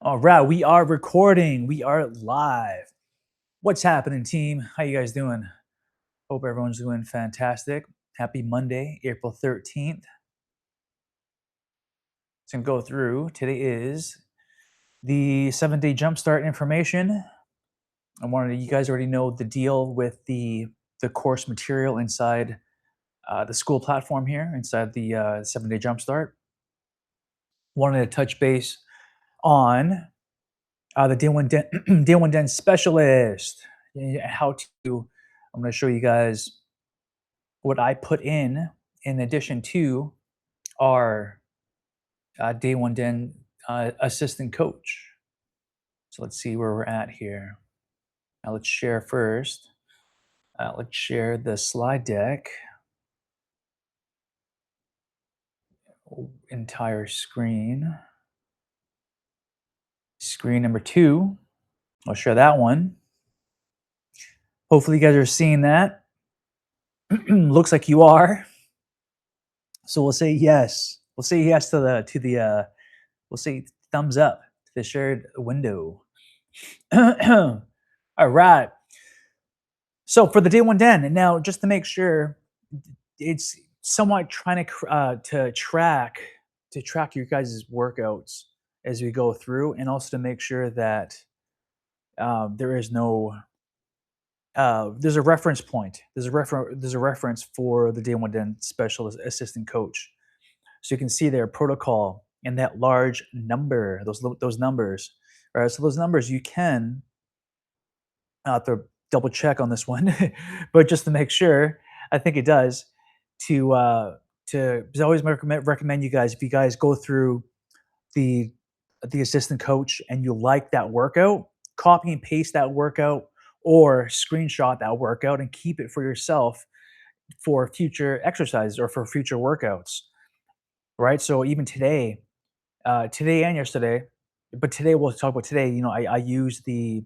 All right, we are recording. We are live. What's happening, team? How you guys doing? Hope everyone's doing fantastic. Happy Monday, April 13th. It's gonna go through. Today is the 7-day jumpstart information. You guys already know the deal with the course material inside the school platform here, inside the 7-day jumpstart. Wanted to touch base on the day one day one den specialist. How to? I'm going to show you guys what I put in addition to our day one den assistant coach. So let's see where we're at here. Now let's share first. Let's share the slide deck. Entire screen. Screen number 2. I'll share that one. Hopefully you guys are seeing that. Looks like you are. So we'll say yes. We'll say yes to the we'll say thumbs up to the shared window. All right. So for the day one den, and now just to make sure, it's somewhat trying to track your guys' workouts as we go through, and also to make sure that there is no there's a reference point. There's a reference for the day one den special assistant coach. So you can see their protocol and that large number, those numbers. All right, so those numbers you can have to double check on this one, but just to make sure, I think it does. Because I always recommend you guys, if you guys go through the assistant coach and you like that workout, copy and paste that workout or screenshot that workout and keep it for yourself for future exercises or for future workouts. Right. So even today and yesterday, but today we'll talk about today. I used the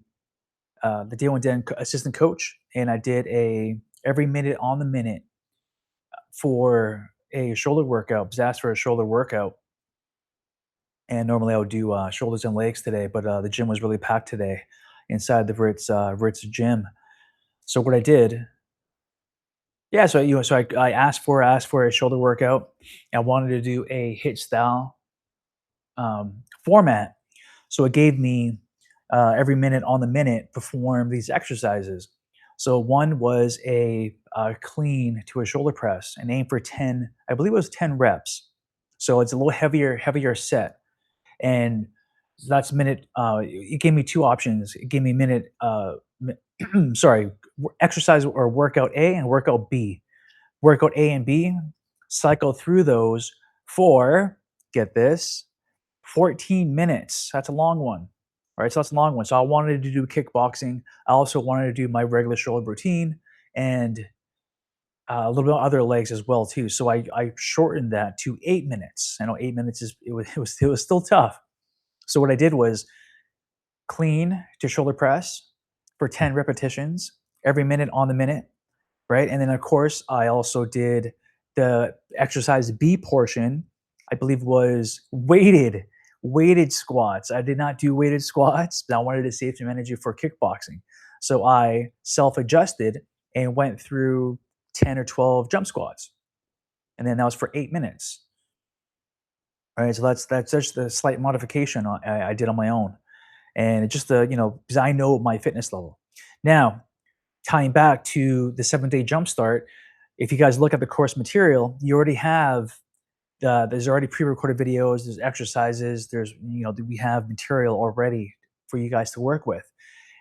day one den assistant coach, and I did a every minute on the minute for a shoulder workout. I was asked for a shoulder workout, and normally I would do shoulders and legs today, but the gym was really packed today inside the Ritz gym. So what I did, yeah, so I asked for a shoulder workout. I wanted to do a hit style format. So it gave me every minute on the minute perform these exercises. So one was a clean to a shoulder press and aim for 10, I believe it was 10 reps. So it's a little heavier set. And that's minute, it gave me two options. It gave me minute, sorry, exercise or workout A and workout B. Workout A and B, cycle through those for, get this, 14 minutes. That's a long one. All right, so that's a long one. So I wanted to do kickboxing. I also wanted to do my regular shoulder routine and a little bit of other legs as well too. So I shortened that to 8 minutes. I know 8 minutes it was still tough. So what I did was clean to shoulder press for 10 repetitions every minute on the minute, right? And then of course I also did the exercise B portion. I believe was weighted squats. I did not do weighted squats, but I wanted to save some energy for kickboxing. So I self-adjusted and went through 10 or 12 jump squats. And then that was for 8 minutes. All right, so that's just the slight modification I did on my own. And it just because I know my fitness level. Now, tying back to the 7-day jumpstart, if you guys look at the course material, you already have there's already pre-recorded videos, there's exercises, we have material already for you guys to work with.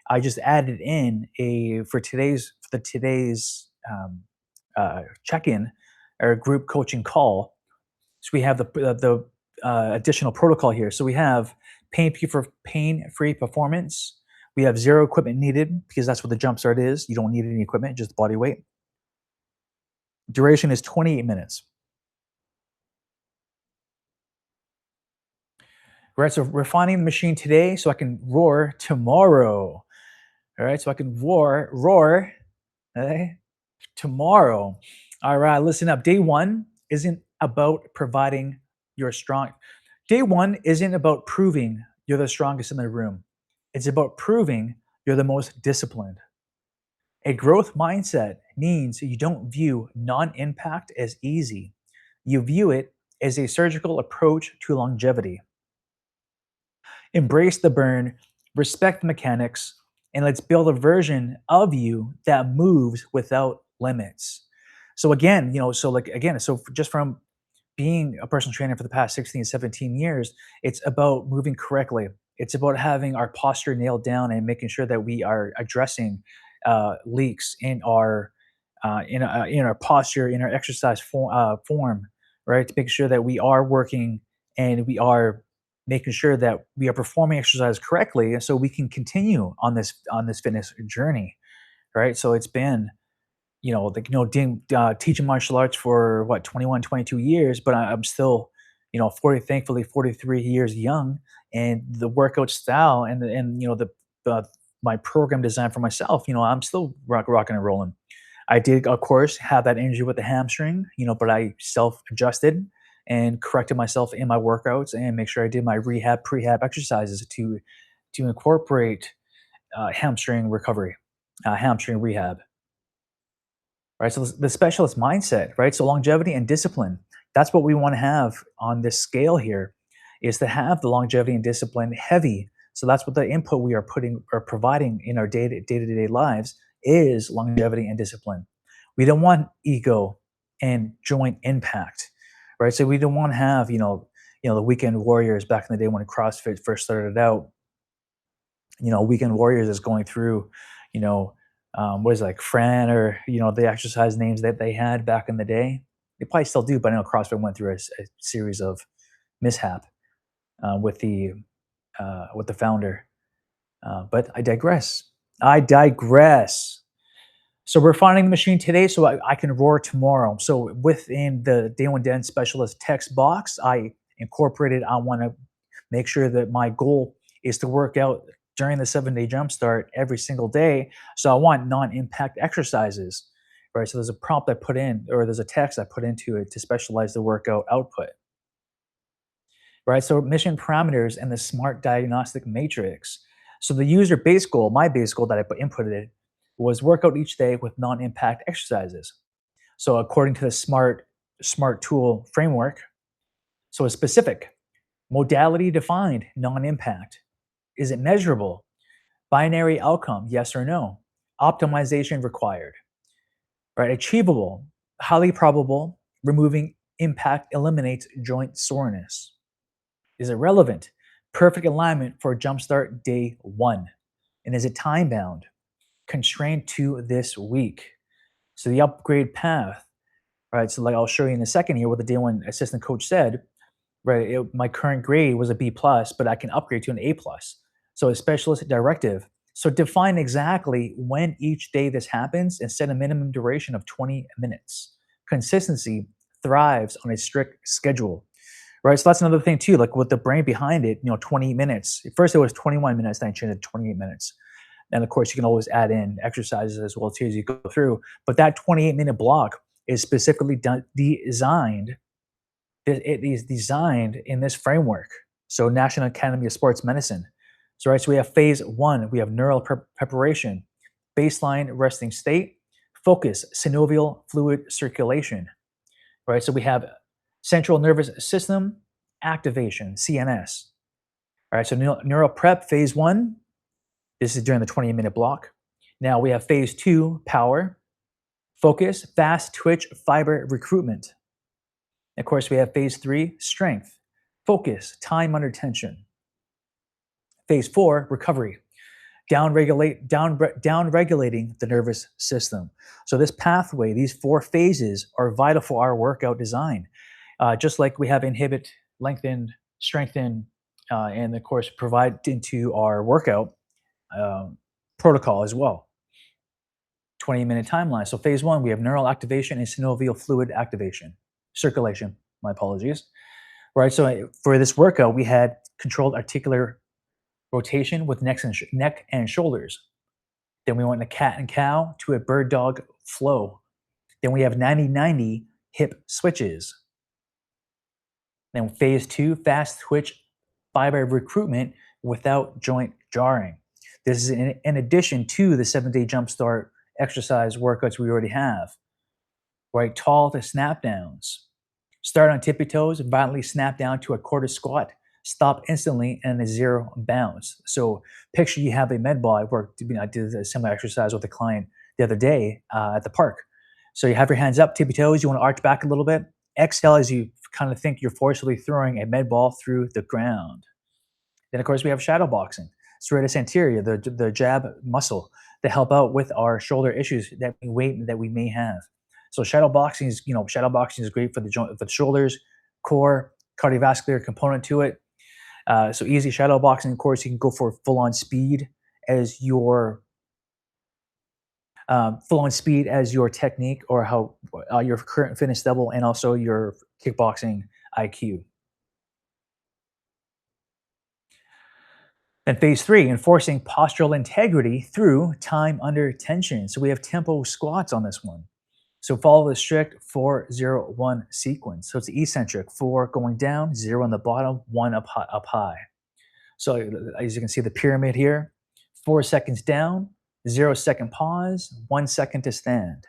I just added in for today's check-in or group coaching call. So we have the additional protocol here. So we have pain-free performance. We have zero equipment needed because that's what the jumpstart is. You don't need any equipment, just body weight. Duration is 28 minutes. Right, so refining the machine today so I can roar tomorrow. All right, so I can roar, okay, tomorrow. All right, listen up. Day one isn't about providing your strong. Day one isn't about proving you're the strongest in the room. It's about proving you're the most disciplined. A growth mindset means you don't view non impact as easy, you view it as a surgical approach to longevity. Embrace the burn, respect the mechanics, and let's build a version of you that moves without limits. So again, so just from being a personal trainer for the past 16, 17 years, it's about moving correctly. It's about having our posture nailed down and making sure that we are addressing leaks in our posture, in our exercise form, right? To make sure that we are working and we are making sure that we are performing exercise correctly, and so we can continue on this fitness journey, right? So it's been teaching martial arts for what 21, 22 years, but I'm still 40, thankfully 43 years young, and the workout style and the my program design for myself, I'm still rocking and rolling. I did, of course, have that injury with the hamstring, but I self adjusted and corrected myself in my workouts and make sure I did my rehab prehab exercises to incorporate hamstring recovery, hamstring rehab, right? So the specialist mindset, right? So longevity and discipline. That's what we want to have on this scale here, is to have the longevity and discipline heavy. So that's what the input we are putting or providing in our day-to-day lives is longevity and discipline. We don't want ego and joint impact, right? So we don't want to have, the weekend warriors back in the day when CrossFit first started out. Weekend warriors is going through, you know, what is it, like Fran, or the exercise names that they had back in the day. They probably still do, but I know CrossFit went through a series of mishap with the founder. But I digress. I digress. So we're finding the machine today so I can roar tomorrow. So within the Day One Den Specialist text box, I incorporated, I want to make sure that my goal is to work out during the 7-day jumpstart every single day. So I want non-impact exercises, right? So there's a prompt I put in, or there's a text I put into it to specialize the workout output, right? So mission parameters and the SMART Diagnostic Matrix. So the user base goal, my base goal that I inputted, was work out each day with non-impact exercises. So according to the SMART tool framework, so it's specific, modality defined, non-impact. Is it measurable? Binary outcome, yes or no. Optimization required, right? Achievable, highly probable, removing impact eliminates joint soreness. Is it relevant? Perfect alignment for Jumpstart day 1. And is it time bound? Constrained to this week. So the upgrade path, right? So like I'll show you in a second here what the day 1 assistant coach said, right? My current grade was a B plus, but I can upgrade to an A plus. So a specialist directive. So define exactly when each day this happens and set a minimum duration of 20 minutes. Consistency thrives on a strict schedule, right? So that's another thing too, like with the brain behind it, 20 minutes. At first it was 21 minutes, then I changed it to 28 minutes. And of course, you can always add in exercises as well too as you go through. But that 28-minute block is specifically designed. It is designed in this framework. So, National Academy of Sports Medicine. So, right. So we have phase 1. We have neural preparation, baseline resting state, focus, synovial fluid circulation. Right. So we have central nervous system activation, CNS. All right. So neural prep phase 1. This is during the 20-minute block. Now we have phase 2, power, focus, fast twitch, fiber recruitment. Of course, we have phase 3, strength, focus, time under tension. Phase 4, recovery, down regulating the nervous system. So this pathway, these 4 phases are vital for our workout design. Just like we have inhibit, lengthen, strengthen, and of course provide into our workout protocol as well. 20-minute timeline. So phase 1, we have neural activation and synovial fluid activation, circulation. My apologies. Right. So for this workout, we had controlled articular rotation with neck and shoulders. Then we went to cat and cow to a bird dog flow. Then we have 90-90 hip switches. Then phase 2, fast twitch fiber recruitment without joint jarring. This is in addition to the 7-day jumpstart exercise workouts we already have, right? Tall to snap downs. Start on tippy toes, violently snap down to a quarter squat, stop instantly, and a zero bounce. So picture you have a med ball. I did a similar exercise with a client the other day at the park. So you have your hands up, tippy toes. You want to arch back a little bit. Exhale as you kind of think you're forcefully throwing a med ball through the ground. Then, of course, we have shadow boxing, serratus anterior, the jab muscle to help out with our shoulder issues that we may have. So shadow boxing is great for the joint, for the shoulders, core, cardiovascular component to it. So easy shadow boxing. Of course, you can go for full on speed as your technique or how your current fitness level and also your kickboxing IQ. Then phase three, enforcing postural integrity through time under tension. So we have tempo squats on this one. So follow the strict 4-0-1 sequence. So it's eccentric, 4 going down, 0 on the bottom, 1 up high. So as you can see the pyramid here, 4 seconds down, 0 second pause, 1 second to stand.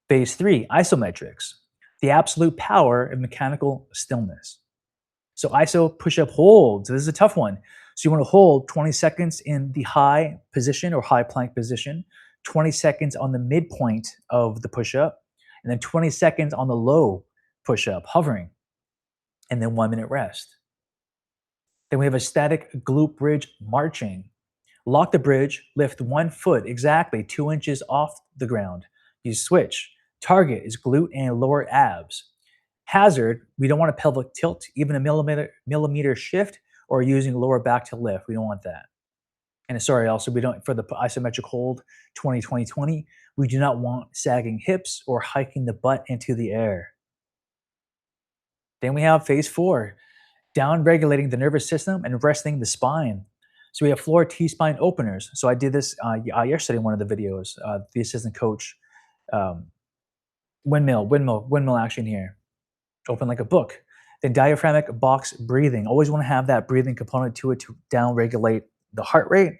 Phase three, isometrics, the absolute power of mechanical stillness. So ISO push-up holds. This is a tough one. So you want to hold 20 seconds in the high position or high plank position, 20 seconds on the midpoint of the push-up, and then 20 seconds on the low push-up, hovering, and then 1 minute rest. Then we have a static glute bridge marching. Lock the bridge, lift 1 foot exactly 2 inches off the ground. You switch. Target is glute and lower abs. Hazard, we don't want a pelvic tilt, even a millimeter shift, or using lower back to lift. We don't want that. And sorry, also, we don't, for the isometric hold 20-20-20, we do not want sagging hips or hiking the butt into the air. Then we have phase four, down regulating the nervous system and resting the spine. So we have floor T-spine openers. So I did this yesterday in one of the videos, the assistant coach, windmill action here. Open like a book. Then diaphragmatic box breathing. Always want to have that breathing component to it to down regulate the heart rate,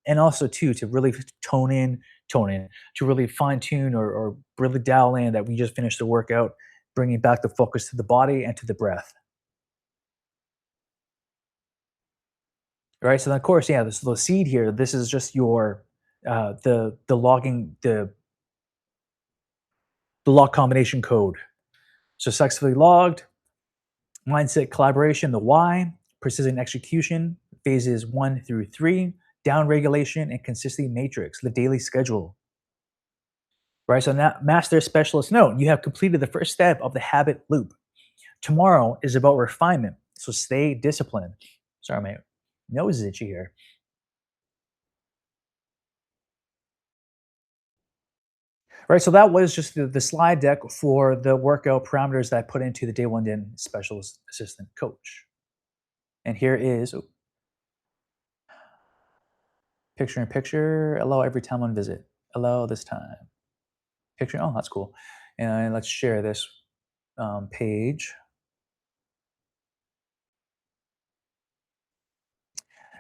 and also to really tone in, to really fine tune or really dial in that we just finished the workout, bringing back the focus to the body and to the breath. Right. So then, of course, yeah, this little seed here. This is just your the logging the log combination code. So successfully logged, mindset collaboration, the why, precision execution, phases 1 through 3, down regulation, and consistency matrix, the daily schedule. Right. So now, master specialist note, you have completed the first step of the habit loop. Tomorrow is about refinement. So stay disciplined. Sorry, my nose is itchy here. Right, so that was just the slide deck for the workout parameters that I put into the Day One Den Specialist Assistant Coach. And here is picture in picture. Allow every time on visit. Allow this time. Picture. Oh, that's cool. And let's share this page.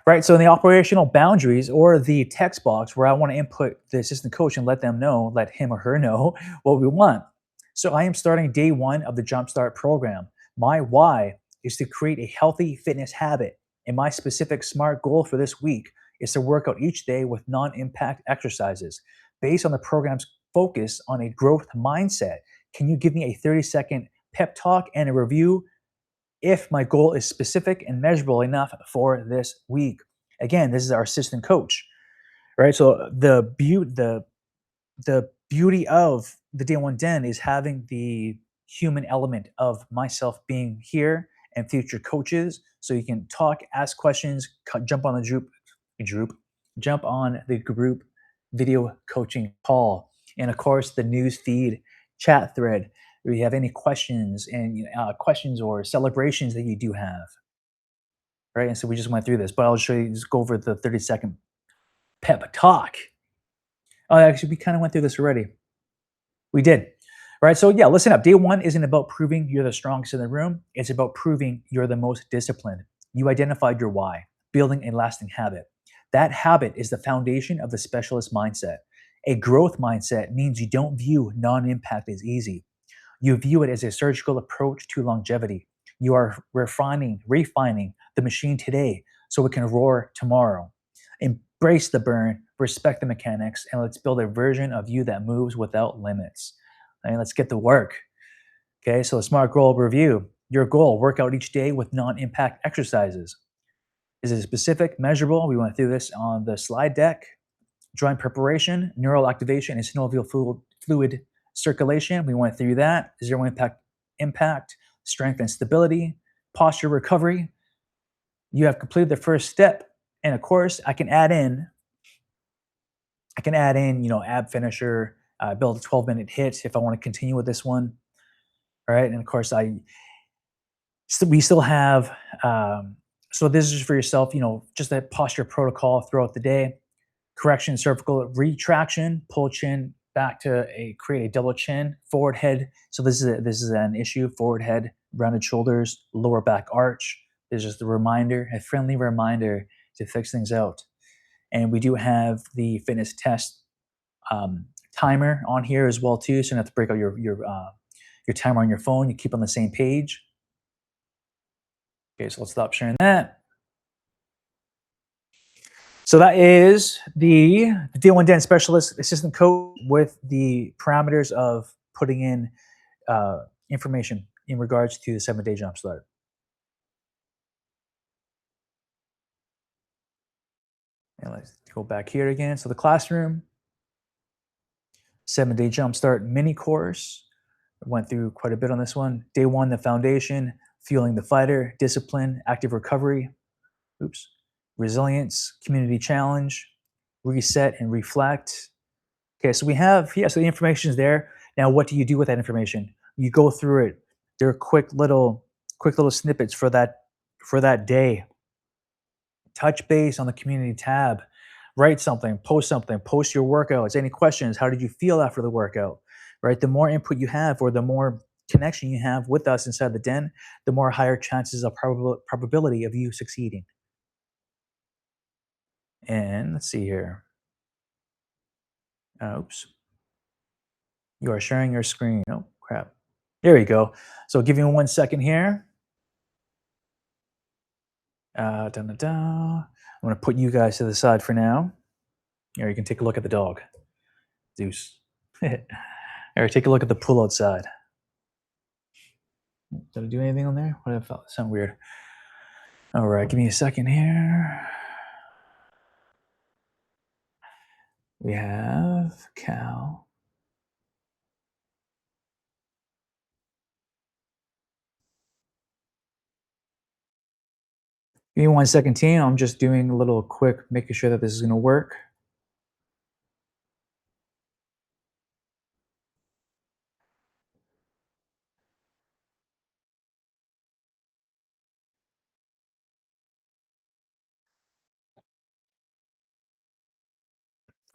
Right, so in the operational boundaries or the text box where I want to input the assistant coach and let him or her know what we want. So I am starting day one of the Jumpstart program. My why is to create a healthy fitness habit. And my specific SMART goal for this week is to work out each day with non-impact exercises. Based on the program's focus on a growth mindset, can you give me a 30-second pep talk and a review if my goal is specific and measurable enough for this week? Again, this is our assistant coach, right? So the beauty of the Day One Den is having the human element of myself being here and future coaches, so you can talk, ask questions, jump on the group video coaching call, and of course the news feed chat thread. If you have any questions and questions or celebrations that you do have, right? And so we just went through this, but I'll show you, just go over the 30-second pep talk. Oh, actually, we kind of went through this already. We did, right? So yeah, listen up. Day one isn't about proving you're the strongest in the room. It's about proving you're the most disciplined. You identified your why, building a lasting habit. That habit is the foundation of the specialist mindset. A growth mindset means you don't view non impact as easy. You view it as a surgical approach to longevity. You are refining the machine today so it can roar tomorrow. Embrace the burn, respect the mechanics, and let's build a version of you that moves without limits. And let's get to work. Okay, so a SMART goal review. Your goal: work out each day with non impact exercises. Is it specific, measurable? We went through this on the slide deck. Joint preparation, neural activation, and synovial fluid circulation. We went through that. Zero impact, strength and stability, posture recovery. You have completed the first step, and of course, ab finisher, build a 12-minute hit if I want to continue with this one. All right, and of course, we still have. So this is just for yourself. Just a posture protocol throughout the day. Correction, cervical retraction, pull chin back to create a double chin, forward head. So this is an issue. Forward head, rounded shoulders, lower back arch. There's just a friendly reminder to fix things out. And we do have the fitness test timer on here as well too. So you don't have to break out your timer on your phone. You keep on the same page. Okay, so let's stop sharing that. So that is the Day One Den Specialist Assistant Coach with the parameters of putting in information in regards to the 7-day Jumpstart. And let's go back here again. So the classroom, 7-day Jumpstart mini course. I went through quite a bit on this one. Day one, the foundation, fueling the fighter, discipline, active recovery, resilience, community challenge, reset and reflect. Okay, so so the information is there. Now, what do you do with that information? You go through it. There are quick little snippets for that day. Touch base on the community tab. Write something, post your workouts. Any questions? How did you feel after the workout? Right? The more input you have, or the more connection you have with us inside the den, the more higher chances of probability of you succeeding. And let's see here. Oops. You are sharing your screen. Oh, crap. There you go. So give me 1 second here. I'm going to put you guys to the side for now. Here, you can take a look at the dog. Zeus. Here, take a look at the pool outside. Did I do anything on there? What did I felt? Sound weird. All right, give me a second here. We have Cal. Give me 1 second, team. I'm just doing a little quick, making sure that this is going to work.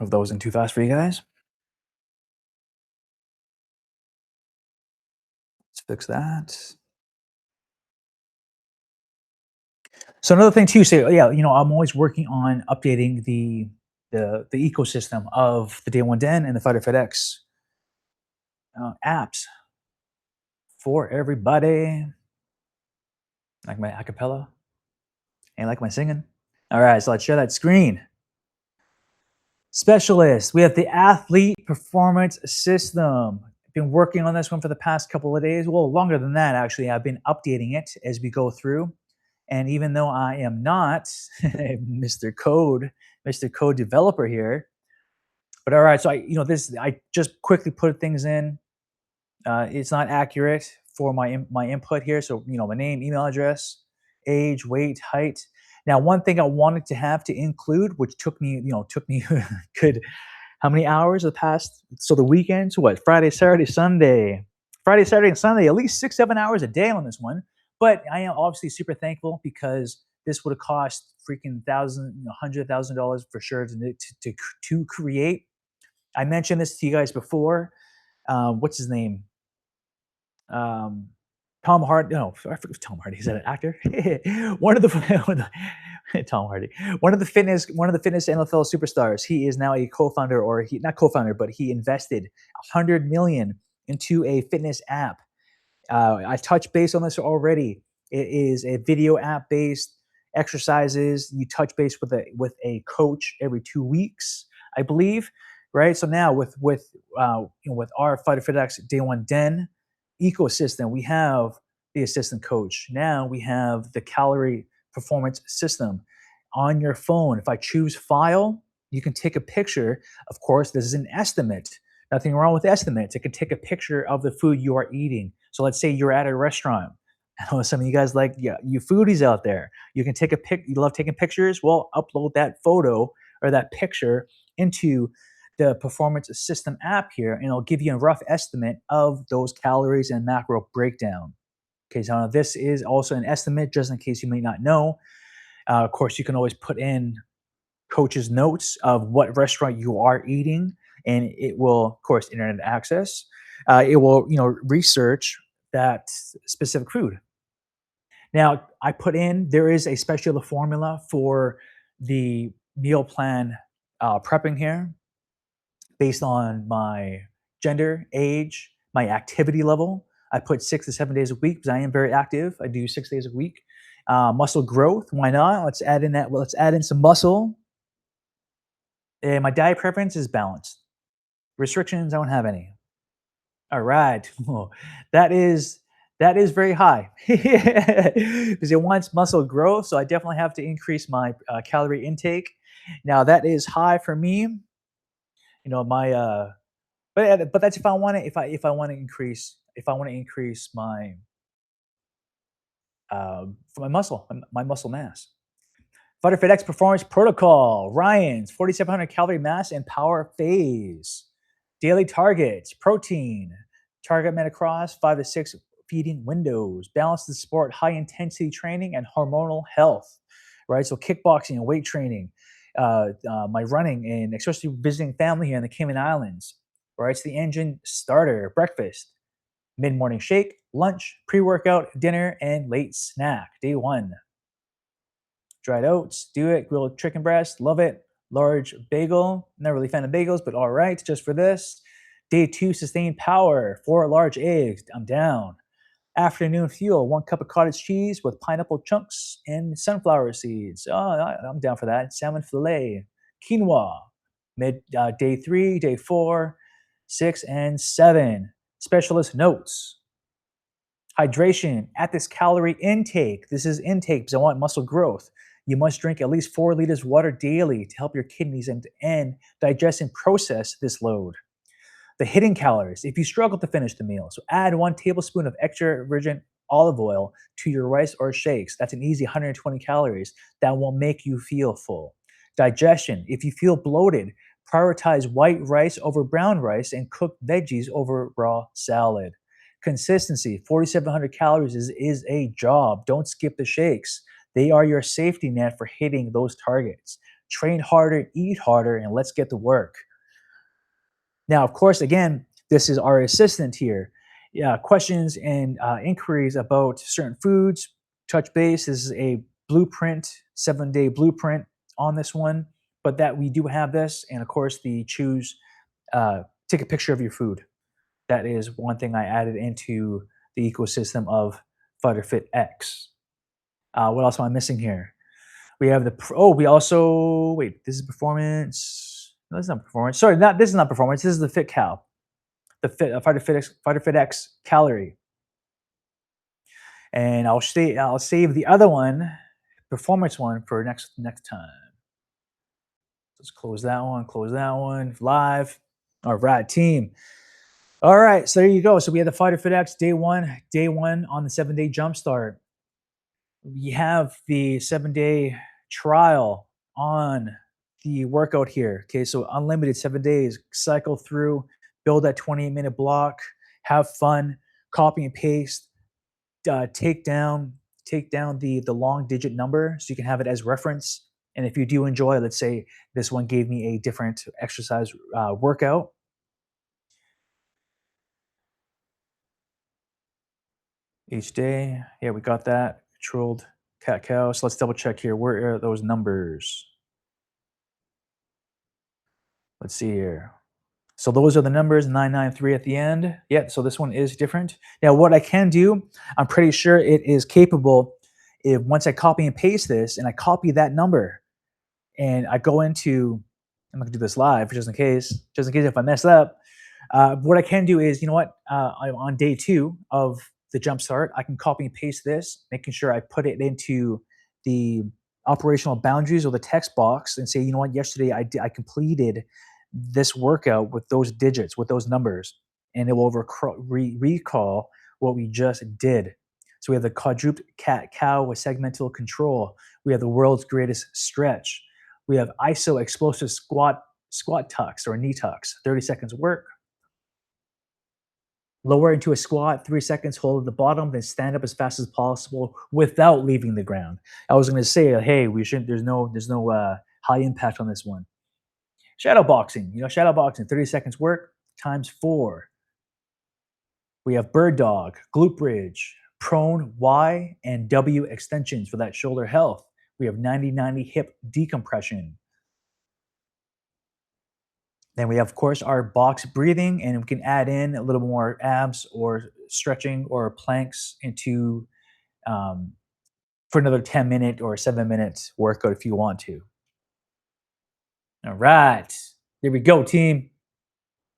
If that wasn't too fast for you guys. Let's fix that. So another thing too, say, yeah, I'm always working on updating the ecosystem of the Day One Den and the FighterFitX apps for everybody. Like my acapella, and like my singing. All right, so let's share that screen. Specialist, we have the athlete performance system. I've been working on this one for the past couple of days. Well, longer than that, actually. I've been updating it as we go through. And even though I am not Mr. Code developer here, but all right, so I just quickly put things in. It's not accurate for my input here. So my name, email address, age, weight, height. Now, one thing I wanted to have to include, which took me good, how many hours of the past? So the weekends, what? Friday, Saturday, Sunday, at least 6-7 hours a day on this one. But I am obviously super thankful, because this would have cost freaking $100,000 for sure to create. I mentioned this to you guys before. What's his name? Tom Hardy. No, I forget Tom Hardy. Is that an actor? one of the one of the Tom Hardy, one of the fitness NFL superstars. He is now a co-founder, or he not co-founder, but he invested 100 million into a fitness app. I touched base on this already. It is a video app based exercises. You touch base with a coach every 2 weeks, I believe. Right. So now with our FighterFitX Day One Den ecosystem, we have the assistant coach. Now we have the calorie performance system on your phone. If I choose file, you can take a picture. Of course, this is an estimate. Nothing wrong with estimates. It can take a picture of the food you are eating. So let's say you're at a restaurant. I know some of you guys like, yeah, you foodies out there. You can take a pic. You love taking pictures. Well, upload that photo or that picture into the performance system app here, and it'll give you a rough estimate of those calories and macro breakdown. Okay, so this is also an estimate, just in case you may not know. Of course, you can always put in coach's notes of what restaurant you are eating, and it will, of course, internet access. It will, research that specific food. Now, I put in there is a special formula for the meal plan prepping here based on my gender, age, my activity level. I put 6 to 7 days a week because I am very active. I do 6 days a week. Muscle growth, why not? Let's add in that. Well, let's add in some muscle. And my diet preference is balanced. Restrictions, I don't have any. All right. Oh, that is that is very high because it wants muscle growth. So I definitely have to increase my calorie intake. Now that is high for me. My but that's if I want to increase my for my muscle mass. FighterFitX Performance Protocol, Ryan's 4,700 calorie mass and power phase. Daily targets, protein, target metacross, 5 to 6 feeding windows, balance to support high intensity training and hormonal health, right? So kickboxing and weight training, my running, and especially visiting family here in the Cayman Islands, right? It's the engine starter, breakfast, mid morning shake, lunch, pre workout, dinner, and late snack. Day one, dried oats, do it. Grilled chicken breast, love it. Large bagel, not really a fan of bagels, but all right, just for this. Day two, sustained power, 4 large eggs, I'm down. Afternoon fuel, 1 cup of cottage cheese with pineapple chunks and sunflower seeds. Oh, I'm down for that. Salmon fillet, quinoa. Day three, day four, 6, and 7. Specialist notes. Hydration at this calorie intake. This is intake because I want muscle growth. You must drink at least 4 liters water daily to help your kidneys and digest and process this load. The hidden calories, if you struggle to finish the meal, so add 1 tablespoon of extra virgin olive oil to your rice or shakes. That's an easy 120 calories that will make you feel full. Digestion, if you feel bloated, prioritize white rice over brown rice and cooked veggies over raw salad. Consistency, 4,700 calories is a job. Don't skip the shakes. They are your safety net for hitting those targets. Train harder, eat harder, and let's get to work. Now, of course, again, this is our assistant here. Yeah, questions and inquiries about certain foods, touch base. This is a blueprint, 7-day blueprint on this one, but that we do have this. And of course, the take a picture of your food. That is one thing I added into the ecosystem of FighterFitX. What else am I missing here? We have we also, wait, this is performance. No, this is not performance. Sorry, this is not performance. This is the FitCal, the FighterFitX calorie. And I'll save the other one, performance one, for next time. Let's close that one, live. All right, team. All right, so there you go. So we had the FighterFitX day one on the 7-day Jumpstart. We have the 7-day trial on the workout here. Okay, so unlimited 7 days, cycle through, build that 28-minute block, have fun, copy and paste, take down the long digit number so you can have it as reference. And if you do enjoy, let's say this one gave me a different exercise workout. each day. Yeah, we got that. Controlled cat cow. So let's double check here. Where are those numbers? Let's see here. So those are the numbers 993 at the end. Yeah, so this one is different. Now, what I can do, I'm pretty sure it is capable if once I copy and paste this and I copy that number and I go into, I'm gonna do this live just in case if I mess up. What I can do is, you know what, I'm on day 2 of the Jumpstart. I can copy and paste this, making sure I put it into the operational boundaries or the text box and say, you know what, yesterday I completed this workout with those digits, with those numbers, and it will recall what we just did. So we have the quadruped cat cow with segmental control. We have the world's greatest stretch. We have ISO explosive squat tucks or knee tucks, 30 seconds work. Lower into a squat, 3 seconds, hold at the bottom, then stand up as fast as possible without leaving the ground. I was going to say, hey, we shouldn't. There's no high impact on this one. Shadow boxing, 30 seconds work times 4. We have bird dog, glute bridge, prone Y and W extensions for that shoulder health. We have 90-90 hip decompression. Then we have, of course, our box breathing, and we can add in a little more abs or stretching or planks into um, for another 10-minute or 7 minute workout if you want to. All right, here we go, team.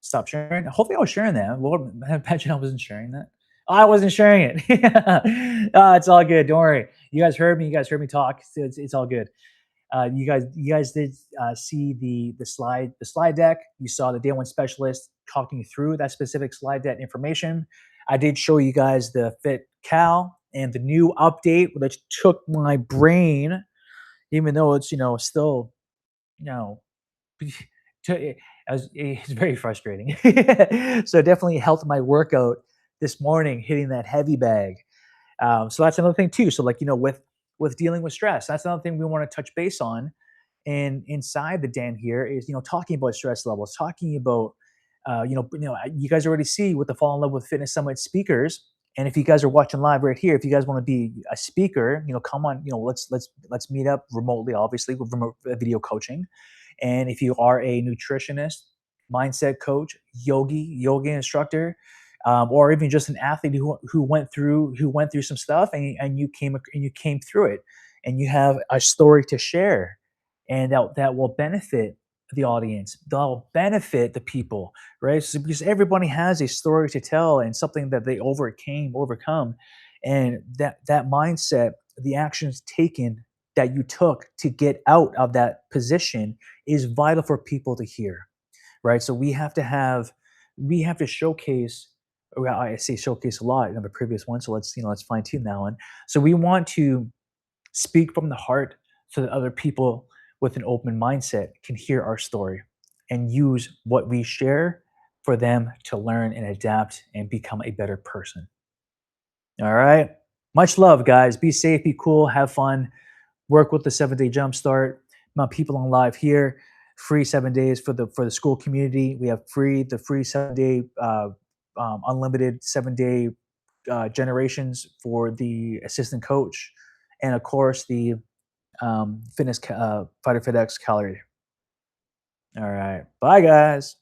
Stop sharing. Hopefully, I was sharing that. Lord, imagine I wasn't sharing that. I wasn't sharing it. It's all good. Don't worry. You guys heard me. You guys heard me talk. It's all good. You guys did see the slide deck. You saw the day one specialist talking through that specific slide deck information. I did show you guys the Fit Cal and the new update, which took my brain, even though it's still you know it's very frustrating. So definitely helped my workout this morning hitting that heavy bag. So that's another thing too. So like with dealing with stress, that's another thing we want to touch base on. And inside the den here is talking about stress levels, talking about you guys already see with the Fall in Love with Fitness Summit speakers. And if you guys are watching live right here, if you guys want to be a speaker, come on, let's meet up remotely, obviously with remote video coaching. And if you are a nutritionist, mindset coach, yoga instructor, or even just an athlete who went through some stuff, and you came through it, and you have a story to share, and that will benefit the audience, that'll benefit the people, right? So, because everybody has a story to tell and something that they overcome, and that mindset, the actions taken that you took to get out of that position is vital for people to hear, right? So we have to showcase. Well, I say showcase a lot in the previous one, so let's fine tune that one. So we want to speak from the heart so that other people with an open mindset can hear our story and use what we share for them to learn and adapt and become a better person. All right. Much love, guys. Be safe, be cool, have fun, work with the 7-day jump start. My people on live here, free 7 days for the school community. We have the free 7-day unlimited 7-day generations for the assistant coach, and of course the FighterFitX calorie. All right, bye guys.